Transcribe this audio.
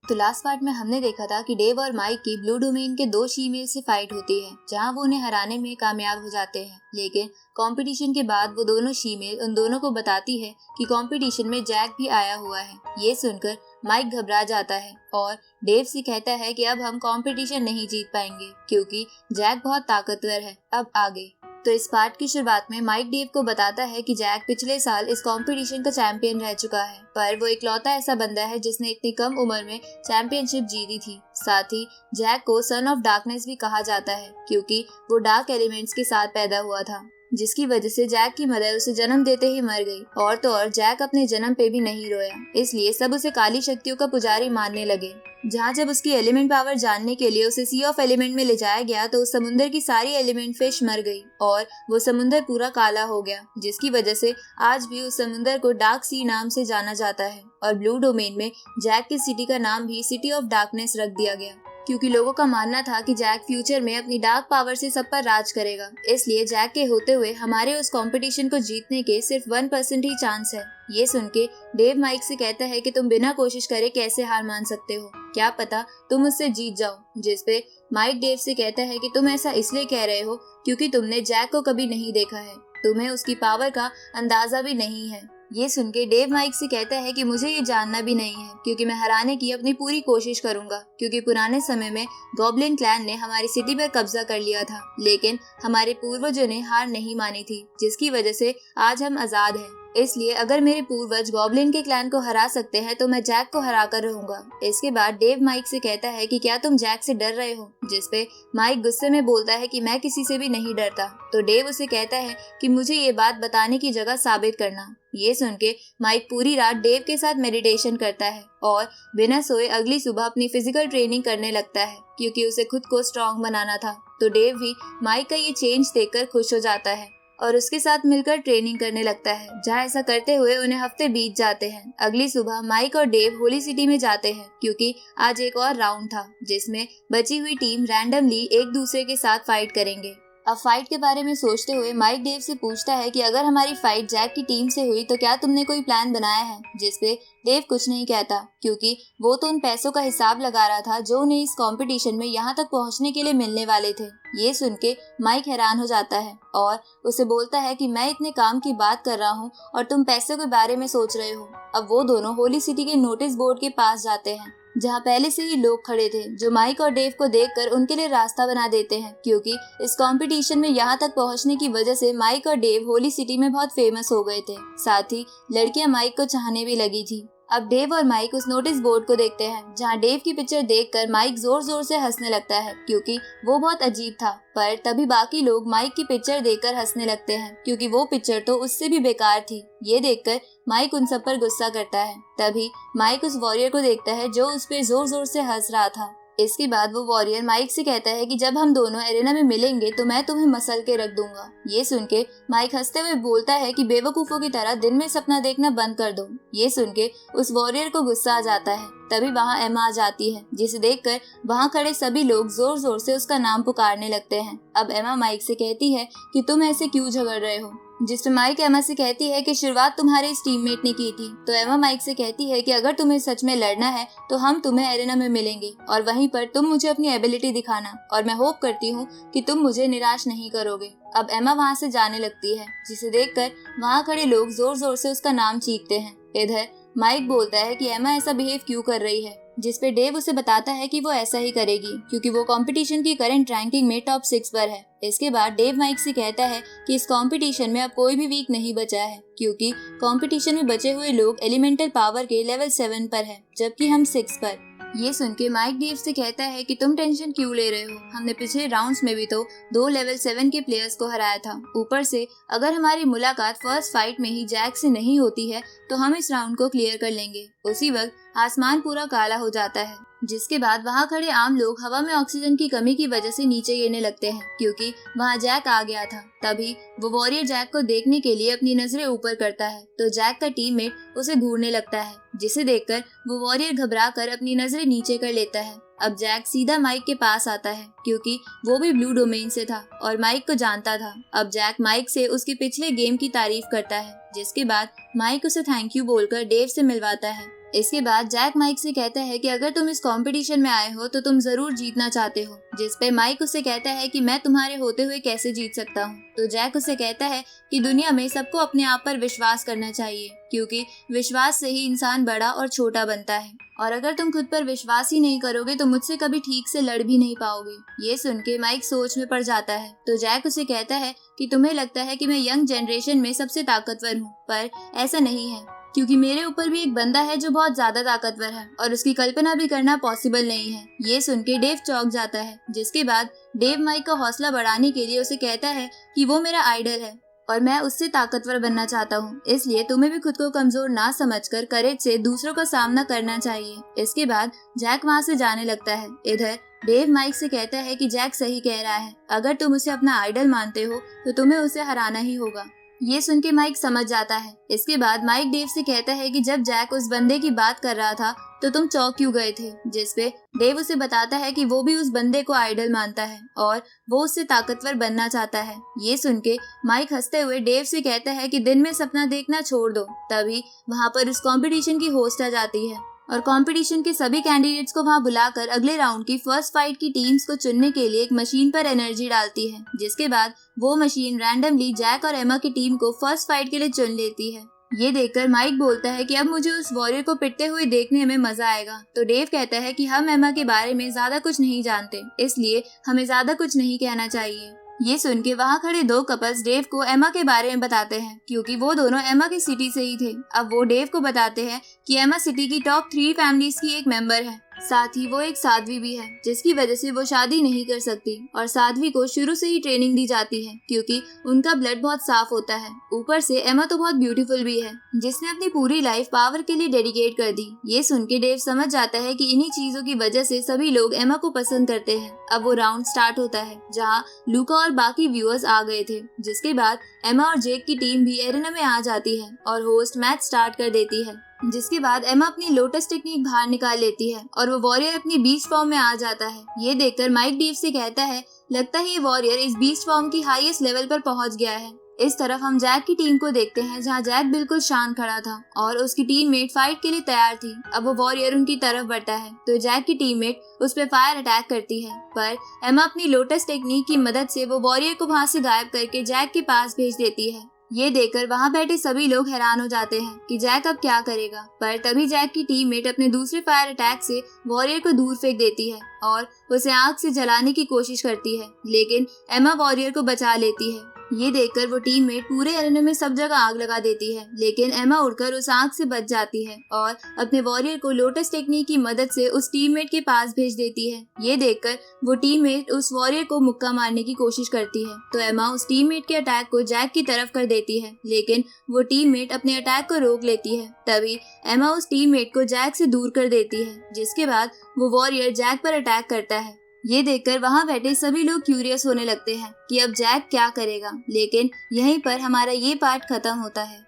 तो last part में हमने देखा था कि डेव और माइक की ब्लू डोमेन के 2 शीमेल से फाइट होती है, जहां वो उन्हें हराने में कामयाब हो जाते हैं। लेकिन कंपटीशन के बाद वो दोनों शीमेल उन दोनों को बताती है कि कंपटीशन में जैक भी आया हुआ है। ये सुनकर माइक घबरा जाता है और डेव से कहता है कि अब हम कंपटीशन नहीं जीत पाएंगे क्योंकि जैक बहुत ताकतवर है। अब आगे तो इस पार्ट की शुरुआत में माइक डेव को बताता है कि जैक पिछले साल इस कंपटीशन का चैंपियन रह चुका है, पर वो इकलौता ऐसा बंदा है जिसने इतनी कम उम्र में चैंपियनशिप जीती थी। साथ ही जैक को सन ऑफ डार्कनेस भी कहा जाता है क्योंकि वो डार्क एलिमेंट्स के साथ पैदा हुआ था, जिसकी वजह से जैक की मदर उसे जन्म देते ही मर गई। और तो और जैक अपने जन्म पे भी नहीं रोया, इसलिए सब उसे काली शक्तियों का पुजारी मानने लगे। जहाँ जब उसकी एलिमेंट पावर जानने के लिए उसे सी ऑफ एलिमेंट में ले जाया गया तो उस समुद्र की सारी एलिमेंट फिश मर गई और वो समुद्र पूरा काला हो गया, जिसकी वजह से आज भी उस समुद्र को डार्क सी नाम से जाना जाता है। और ब्लू डोमेन में जैक की सिटी का नाम भी सिटी ऑफ डार्कनेस रख दिया गया क्योंकि लोगों का मानना था कि जैक फ्यूचर में अपनी डार्क पावर से सब पर राज करेगा। इसलिए जैक के होते हुए हमारे उस कंपटीशन को जीतने के सिर्फ 1% ही चांस है। ये सुन के डेव माइक से कहता है कि तुम बिना कोशिश करे कैसे हार मान सकते हो, क्या पता तुम उससे जीत जाओ। जिस पे माइक डेव से कहता है कि तुम ऐसा इसलिए कह रहे हो क्योंकि तुमने जैक को कभी नहीं देखा है, तुम्हें उसकी पावर का अंदाजा भी नहीं है। ये सुन के डेव माइक से कहता है कि मुझे ये जानना भी नहीं है क्योंकि मैं हराने की अपनी पूरी कोशिश करूंगा, क्योंकि पुराने समय में गॉब्लिन क्लैन ने हमारी सिटी पर कब्जा कर लिया था, लेकिन हमारे पूर्वजों ने हार नहीं मानी थी, जिसकी वजह से आज हम आजाद हैं। इसलिए अगर मेरे पूर्वज गॉब्लिन के क्लैन को हरा सकते हैं तो मैं जैक को हरा कर रहूंगा। इसके बाद डेव माइक से कहता है कि क्या तुम जैक से डर रहे हो, जिस पे माइक गुस्से में बोलता है कि मैं किसी से भी नहीं डरता। तो डेव उसे कहता है कि मुझे ये बात बताने की जगह साबित करना। ये सुन के माइक पूरी रात डेव के साथ मेडिटेशन करता है और बिना सोए अगली सुबह अपनी फिजिकल ट्रेनिंग करने लगता है क्योंकि उसे खुद को स्ट्रॉन्ग बनाना था। तो डेव भी माइक का ये चेंज देखकर खुश हो जाता है और उसके साथ मिलकर ट्रेनिंग करने लगता है, जहाँ ऐसा करते हुए उन्हें हफ्ते बीत जाते हैं। अगली सुबह माइक और डेव होली सिटी में जाते हैं क्योंकि आज एक और राउंड था जिसमें बची हुई टीम रैंडमली एक दूसरे के साथ फाइट करेंगे। अब फाइट के बारे में सोचते हुए माइक डेव से पूछता है कि अगर हमारी फाइट जैक की टीम से हुई तो क्या तुमने कोई प्लान बनाया है, जिस पे डेव कुछ नहीं कहता क्योंकि वो तो उन पैसों का हिसाब लगा रहा था जो उन्हें इस कंपटीशन में यहाँ तक पहुँचने के लिए मिलने वाले थे। ये सुन के माइक हैरान हो जाता है और उसे बोलता है कि मैं इतने काम की बात कर रहा हूँ और तुम पैसों के बारे में सोच रहे हो। अब वो दोनों होली सिटी के नोटिस बोर्ड के पास जाते हैं जहाँ पहले से ही लोग खड़े थे, जो माइक और डेव को देखकर उनके लिए रास्ता बना देते हैं क्योंकि इस कंपटीशन में यहाँ तक पहुँचने की वजह से माइक और डेव होली सिटी में बहुत फेमस हो गए थे। साथ ही लड़कियां माइक को चाहने भी लगी थी। अब डेव और माइक उस नोटिस बोर्ड को देखते हैं जहाँ डेव की पिक्चर देखकर माइक जोर जोर से हंसने लगता है क्योंकि वो बहुत अजीब था, पर तभी बाकी लोग माइक की पिक्चर देखकर हंसने लगते हैं क्योंकि वो पिक्चर तो उससे भी बेकार थी। ये देखकर माइक उन सब पर गुस्सा करता है। तभी माइक उस वॉरियर को देखता है जो उस पर जोर जोर से हंस रहा था। इसके बाद वो वॉरियर माइक से कहता है कि जब हम दोनों एरेना में मिलेंगे तो मैं तुम्हें मसल के रख दूंगा। ये सुन के माइक हंसते हुए बोलता है कि बेवकूफों की तरह दिन में सपना देखना बंद कर दो। ये सुन के उस वॉरियर को गुस्सा आ जाता है। तभी वहाँ एमा आ जाती है, जिसे देखकर वहाँ खड़े सभी लोग जोर जोर से उसका नाम पुकारने लगते हैं। अब एमा माइक से कहती है कि तुम ऐसे क्यों झगड़ रहे हो, जिस पे माइक एमा से कहती है कि शुरुआत तुम्हारे इस टीममेट ने की थी। तो एमा माइक से कहती है कि अगर तुम्हें सच में लड़ना है तो हम तुम्हें एरेना में मिलेंगे और वहीं पर तुम मुझे अपनी एबिलिटी दिखाना और मैं होप करती हूँ कि तुम मुझे निराश नहीं करोगे। अब एमा वहाँ से जाने लगती है, जिसे देखकर वहाँ खड़े लोग जोर जोर से उसका नाम चीखते हैं। इधर माइक बोलता है कि एमा ऐसा बिहेव क्यों कर रही है, जिस पे डेव उसे बताता है कि वो ऐसा ही करेगी क्योंकि वो कंपटीशन की करंट रैंकिंग में टॉप 6 पर है। इसके बाद डेव माइक से कहता है कि इस कंपटीशन में अब कोई भी वीक नहीं बचा है क्योंकि कंपटीशन में बचे हुए लोग एलिमेंटल पावर के लेवल 7 पर है, जबकि हम 6 पर। ये सुन के माइक डेव से कहता है कि तुम टेंशन क्यों ले रहे हो, हमने पिछले राउंड्स में भी तो 2 लेवल 7 के प्लेयर्स को हराया था। ऊपर से अगर हमारी मुलाकात फर्स्ट फाइट में ही जैक से नहीं होती है तो हम इस राउंड को क्लियर कर लेंगे। उसी वक्त आसमान पूरा काला हो जाता है, जिसके बाद वहाँ खड़े आम लोग हवा में ऑक्सीजन की कमी की वजह से नीचे गिरने लगते हैं क्योंकि वहाँ जैक आ गया था। तभी वो वॉरियर जैक को देखने के लिए अपनी नजरें ऊपर करता है तो जैक का टीममेट उसे घूरने लगता है, जिसे देखकर वो वॉरियर घबरा कर अपनी नजरें नीचे कर लेता है। अब जैक सीधा माइक के पास आता है क्योंकि वो भी ब्लू डोमेन से था और माइक को जानता था। अब जैक माइक से उसके पिछले गेम की तारीफ करता है, जिसके बाद माइक उसे थैंक यू बोलकर डेव से मिलवाता है। इसके बाद जैक माइक से कहता है कि अगर तुम इस कंपटीशन में आए हो तो तुम जरूर जीतना चाहते हो, जिस पे माइक उसे कहता है कि मैं तुम्हारे होते हुए कैसे जीत सकता हूँ। तो जैक उसे कहता है कि दुनिया में सबको अपने आप पर विश्वास करना चाहिए, क्योंकि विश्वास से ही इंसान बड़ा और छोटा बनता है, और अगर तुम खुद पर विश्वास ही नहीं करोगे तो मुझसे कभी ठीक से लड़ भी नहीं पाओगे। ये सुन के माइक सोच में पड़ जाता है। तो जैक उसे कहता है कि तुम्हें लगता है कि मैं यंग जनरेशन में सबसे ताकतवर हूँ, पर ऐसा नहीं है, क्योंकि मेरे ऊपर भी एक बंदा है जो बहुत ज्यादा ताकतवर है और उसकी कल्पना भी करना पॉसिबल नहीं है। ये सुन के डेव चौंक जाता है, जिसके बाद डेव माइक का हौसला बढ़ाने के लिए उसे कहता है कि वो मेरा आइडल है और मैं उससे ताकतवर बनना चाहता हूँ, इसलिए तुम्हें भी खुद को कमजोर ना समझकर करेज से दूसरों का सामना करना चाहिए। इसके बाद जैक वहाँ से जाने लगता है। इधर डेव माइक से कहता है कि जैक सही कह रहा है, अगर तुम उसे अपना आइडल मानते हो तो तुम्हें उसे हराना ही होगा। ये सुन के माइक समझ जाता है। इसके बाद माइक डेव से कहता है कि जब जैक उस बंदे की बात कर रहा था तो तुम चौंक क्यों गए थे, जिसपे डेव उसे बताता है कि वो भी उस बंदे को आइडल मानता है और वो उससे ताकतवर बनना चाहता है। ये सुन के माइक हंसते हुए डेव से कहता है कि दिन में सपना देखना छोड़ दो। तभी वहाँ पर उस कंपटीशन की होस्ट आ जाती है और कंपटीशन के सभी कैंडिडेट्स को वहां बुलाकर अगले राउंड की फर्स्ट फाइट की टीम्स को चुनने के लिए एक मशीन पर एनर्जी डालती है, जिसके बाद वो मशीन रैंडमली जैक और एमा की टीम को फर्स्ट फाइट के लिए चुन लेती है। ये देखकर माइक बोलता है कि अब मुझे उस वॉरियर को पिटते हुए देखने में मजा आएगा। तो डेव कहता है कि हम एमा के बारे में ज्यादा कुछ नहीं जानते, इसलिए हमें ज्यादा कुछ नहीं कहना चाहिए। ये सुन के वहाँ खड़े दो कपल्स डेव को एमा के बारे में बताते हैं, क्योंकि वो दोनों एमा की सिटी से ही थे। अब वो डेव को बताते हैं कि एमा सिटी की टॉप 3 फैमिलीज की एक मेंबर है, साथ ही वो एक साध्वी भी है, जिसकी वजह से वो शादी नहीं कर सकती और साध्वी को शुरू से ही ट्रेनिंग दी जाती है क्योंकि उनका ब्लड बहुत साफ होता है। ऊपर से एमा तो बहुत ब्यूटीफुल भी है, जिसने अपनी पूरी लाइफ पावर के लिए डेडिकेट कर दी। ये सुन के डेव समझ जाता है कि इन्हीं चीजों की वजह से सभी लोग एमा को पसंद करते हैं। अब वो राउंड स्टार्ट होता है जहाँ लूका और बाकी व्यूअर्स आ गए थे, जिसके बाद एमा और जेक की टीम भी एरेना में आ जाती है और होस्ट मैच स्टार्ट कर देती है। जिसके बाद एमा अपनी लोटस टेक्निक बाहर निकाल लेती है और वो वॉरियर अपनी बीस्ट फॉर्म में आ जाता है। ये देखकर माइक डेव से कहता है, लगता है ये वॉरियर इस बीस्ट फॉर्म की हाईएस्ट लेवल पर पहुंच गया है। इस तरफ हम जैक की टीम को देखते हैं, जहां जैक बिल्कुल शांत खड़ा था और उसकी टीममेट फाइट के लिए तैयार थी। अब वो वॉरियर उनकी तरफ बढ़ता है तो जैक की टीममेट उस पर फायर अटैक करती है, पर एमा अपनी लोटस टेक्निक की मदद से वो वॉरियर को वहां से गायब करके जैक के पास भेज देती है। ये देखकर वहाँ बैठे सभी लोग हैरान हो जाते हैं कि जैक अब क्या करेगा, पर तभी जैक की टीममेट अपने दूसरे फायर अटैक से वॉरियर को दूर फेंक देती है और उसे आग से जलाने की कोशिश करती है, लेकिन एमा वॉरियर को बचा लेती है। ये देखकर वो टीममेट पूरे एरेना में सब जगह आग लगा देती है, लेकिन एमा उड़कर उस आग से बच जाती है और अपने वॉरियर को लोटस टेक्निक की मदद से उस टीममेट के पास भेज देती है। ये देखकर वो टीममेट उस वॉरियर को मुक्का मारने की कोशिश करती है तो एमा उस टीममेट के अटैक को जैक की तरफ कर देती है, लेकिन वो टीममेट अपने अटैक को रोक लेती है। तभी एमा उस टीममेट को जैक से दूर कर देती है, जिसके बाद वो वॉरियर जैक पर अटैक करता है। ये देखकर वहाँ बैठे सभी लोग क्यूरियस होने लगते हैं कि अब जैक क्या करेगा, लेकिन यहीं पर हमारा ये पार्ट खत्म होता है।